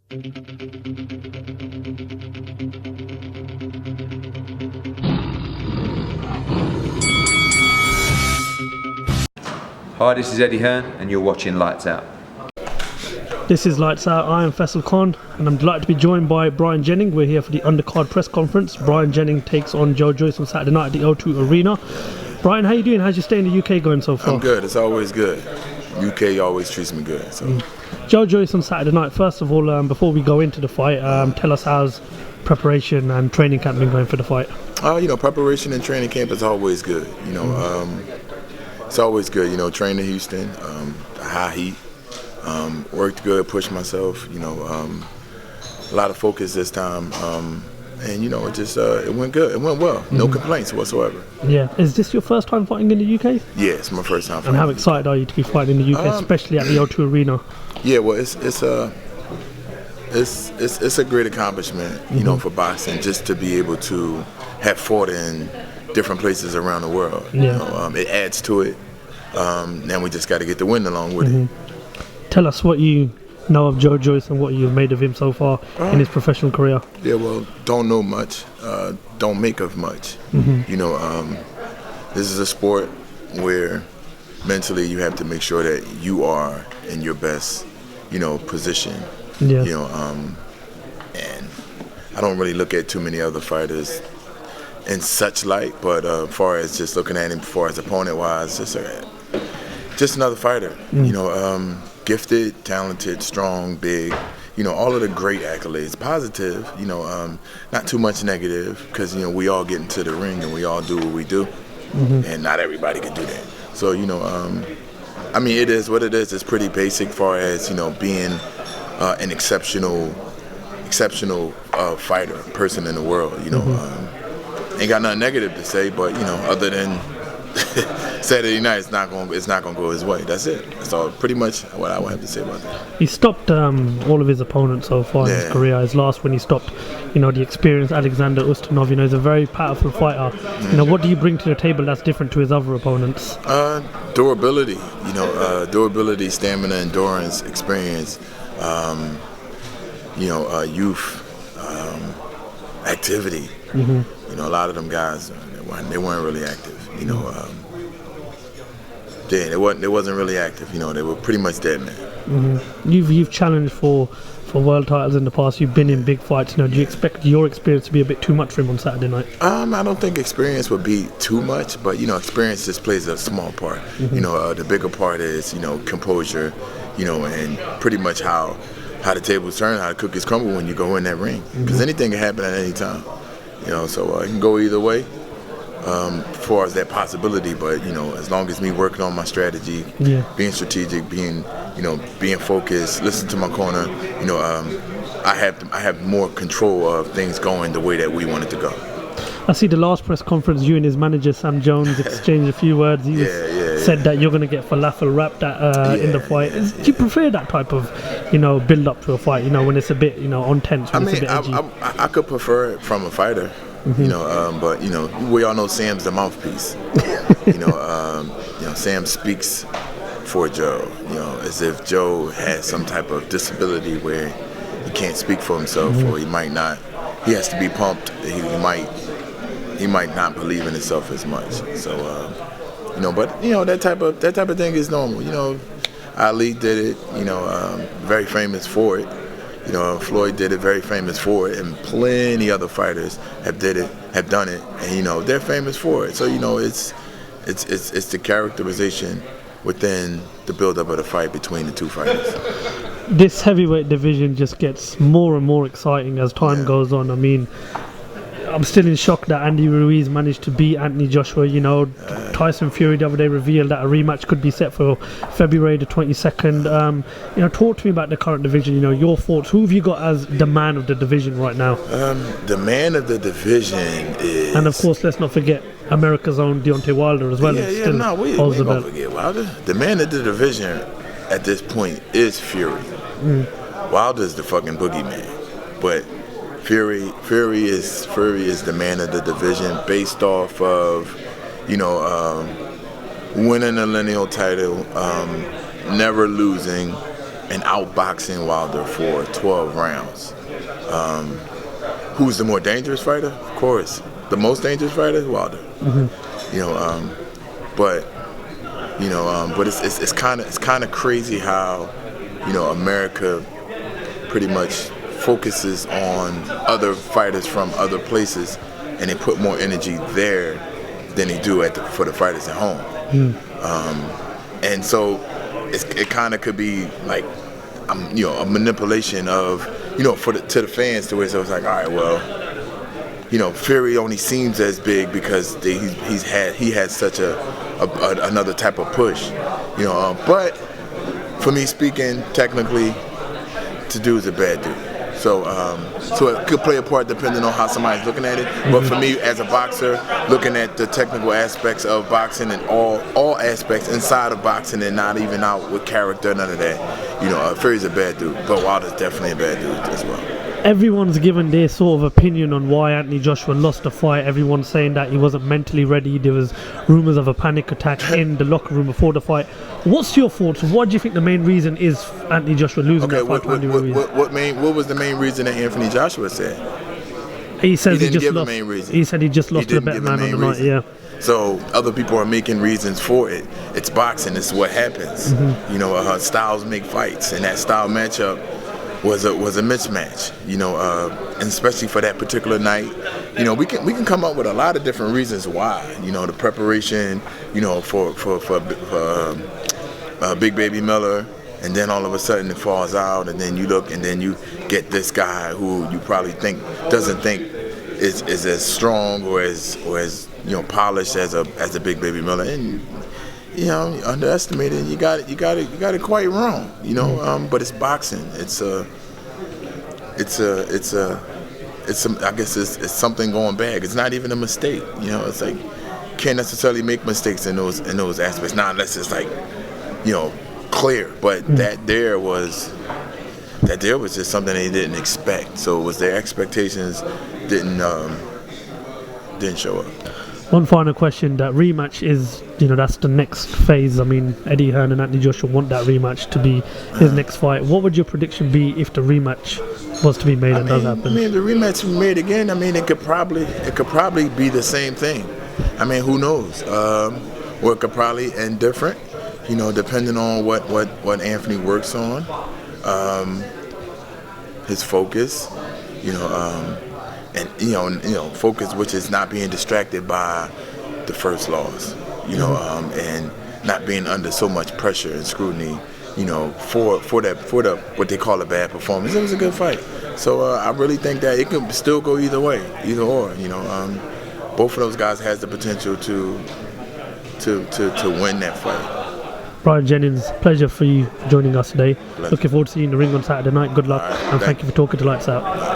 Hi, this is Eddie Hearn, and you're watching Lights Out. This is Lights Out. I am FAISAL Khan, and I'm delighted to be joined by Bryant Jennings. We're here for the undercard press conference. Bryant Jennings takes on Jouce on Saturday night at the O2 Arena. Bryant, how you doing? How's your stay in the UK going so far? I'm good. It's always good. UK always treats me good. So. Jouce on Saturday night. First of all, before we go into the fight, tell us how's preparation and training camp been going for the fight? Preparation and training camp is always good. It's always good. Trained in Houston, high heat. Worked good, pushed myself. A lot of focus this time. It went good. It went well. No complaints whatsoever. Yeah. Is this your first time fighting in the UK? Yeah, it's my first time. And how excited are you to be fighting in the UK, especially at the O2 Arena? Yeah, well, it's a great accomplishment, for boxing, just to be able to have fought in different places around the world. Yeah. It adds to it. Now we just got to get the win along with it. Tell us what you know of Jouce and what you've made of him so far in his professional career. Yeah, well, don't know much, don't make of much. This is a sport where mentally you have to make sure that you are in your best, position. Yeah. And I don't really look at too many other fighters in such light, but as far as just looking at him, as far as opponent-wise, just another fighter. Gifted, talented, strong, big, all of the great accolades. Positive, not too much negative, because, we all get into the ring and we all do what we do, and not everybody can do that. So, it is what it is. It's pretty basic as far as, being an exceptional fighter, person in the world, ain't got nothing negative to say, but, other than Saturday night, it's not gonna go his way. That's it. That's all. Pretty much what I would have to say about that. He stopped all of his opponents so far in his career. His last when he stopped, the experienced Alexander Ustinov. He's a very powerful fighter. What do you bring to the table that's different to his other opponents? Durability. Durability, stamina, endurance, experience. Youth, activity. A lot of them guys, they weren't really active. They wasn't really active. They were pretty much dead men. You've challenged for world titles in the past. You've been in big fights. Do you expect your experience to be a bit too much for him on Saturday night? I don't think experience would be too much, but experience just plays a small part. The bigger part is composure. And pretty much how the tables turn, how the cookies crumble when you go in that ring. Because anything can happen at any time. So it can go either way. As far as that possibility, but as long as me working on my strategy, being strategic, being focused, listen to my corner, I have more control of things going the way that we want it to go. I see the last press conference, you and his manager Sam Jones exchanged a few words. He said that you're going to get falafel wrapped in the fight. Do you prefer that type of build up to a fight? When it's a bit on tense, when it's a bit edgy? I could prefer it from a fighter. But we all know Sam's the mouthpiece. Sam speaks for Joe. As if Joe has some type of disability where he can't speak for himself, or he might not. He has to be pumped. He might not believe in himself as much. So, but that type of thing is normal. Ali did it. Very famous for it. Floyd did it, very famous for it, and plenty other fighters have done it, and they're famous for it. So it's the characterization within the build-up of the fight between the two fighters. This heavyweight division just gets more and more exciting as time goes on. I'm still in shock that Andy Ruiz managed to beat Anthony Joshua. Tyson Fury the other day revealed that a rematch could be set for February the 22nd. Talk to me about the current division. Your thoughts. Who have you got as the man of the division right now? The man of the division is, and of course, let's not forget America's own Deontay Wilder as well. We won't forget Wilder. The man of the division at this point is Fury. Wilder's the fucking boogeyman, but Fury is the man of the division based off of, winning a lineal title, never losing, and outboxing Wilder for 12 rounds. Who's the more dangerous fighter? Of course, the most dangerous fighter is Wilder. You know, but it's kind of crazy how, you know, America pretty much focuses on other fighters from other places, and they put more energy there than they do for the fighters at home. And so it kind of could be like, you know, a manipulation of, you know, to the fans, to where so it's like, all right, well, you know, Fury only seems as big because he had such another type of push, you know. But for me speaking, technically, to do is a bad dude. So it could play a part depending on how somebody's looking at it. But for me, as a boxer, looking at the technical aspects of boxing and all aspects inside of boxing, and not even out with character, none of that, you know, Fury's a bad dude. But Wilder's definitely a bad dude as well. Everyone's given their sort of opinion on why Anthony Joshua lost the fight. Everyone's saying that he wasn't mentally ready. There was rumours of a panic attack in the locker room before the fight. What's your thoughts? What do you think the main reason is Anthony Joshua losing that fight to Andy Ruiz? What was the main reason that Anthony Joshua said? He says he didn't give the main reason. He said he just lost to the better man on the night. Yeah. So other people are making reasons for it. It's boxing. It's what happens. You know, styles make fights, and that style matchup was a mismatch, you know, and especially for that particular night. You know, we can come up with a lot of different reasons why. You know, the preparation, you know, for Big Baby Miller, and then all of a sudden it falls out, and then you look, and then you get this guy who you probably doesn't think is as strong or as you know, polished as a Big Baby Miller, and you know, you underestimate it. You got it quite wrong. You know, but it's boxing. I guess it's something going bad. It's not even a mistake. You know, it's like, can't necessarily make mistakes in those aspects. Not unless it's like, you know, clear. But that there was just something they didn't expect. So it was their expectations didn't show up. One final question, that rematch is, you know, that's the next phase. I mean, Eddie Hearn and Anthony Joshua want that rematch to be his next fight. What would your prediction be if the rematch was to be made and does happen? I mean, if the rematch was made again, I mean, it could probably be the same thing. I mean, who knows? Or it could probably end different, you know, depending on what Anthony works on, his focus, you know, and you know, focus, which is not being distracted by the first loss, you know, and not being under so much pressure and scrutiny, you know, for the what they call a bad performance. It was a good fight, so I really think that it could still go either way, either or. You know, both of those guys has the potential to win that fight. Bryant Jennings, pleasure for you joining us today. Looking forward to seeing you in the ring on Saturday night. Good luck, and thank you for talking to Lights Out.